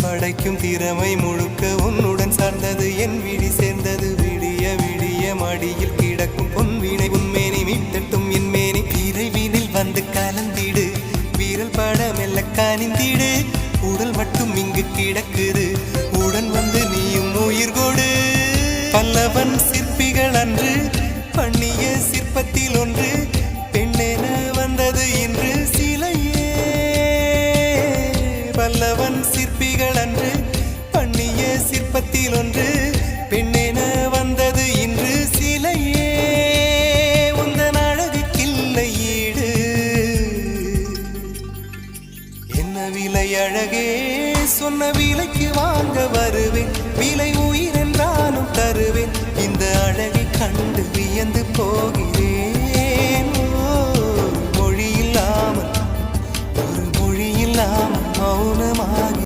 படைக்கும் திறமை முழுக்க உன்னுடன் சார்ந்தது என் விழி சேர்ந்தது விடிய விடிய மடியில் கிடக்கும் பொன்வினை உன்மேனி மீட்டட்டும் என் மேனி இறைவினில் வந்து கலந்திடு வீரல் பட மெல்ல காணிந்திடு உடல் மட்டும் இங்கு கிடக்குது உடன் வந்து நீயும் உயிர் கொடு பல்லவன் சிற்பிகள் அன்று பண்ணிய சிற்பத்தில் ஒன்று பெண்ணென வந்தது இன்று சிலையே பல்லவன் சிற்பிகள் அன்று பண்ணிய சிற்பத்தில் ஒன்று பெண்ணென வந்தது இன்று சிலையே உந்தன் அழகுக்கில்லை ஈடு என்ன விலை அழகே சொன்ன விலைக்கு வாங்க வருவேன் விலை உயிர் என்றாலும் தருவேன் இந்த அழகை கண்டு வியந்து போகிறேன்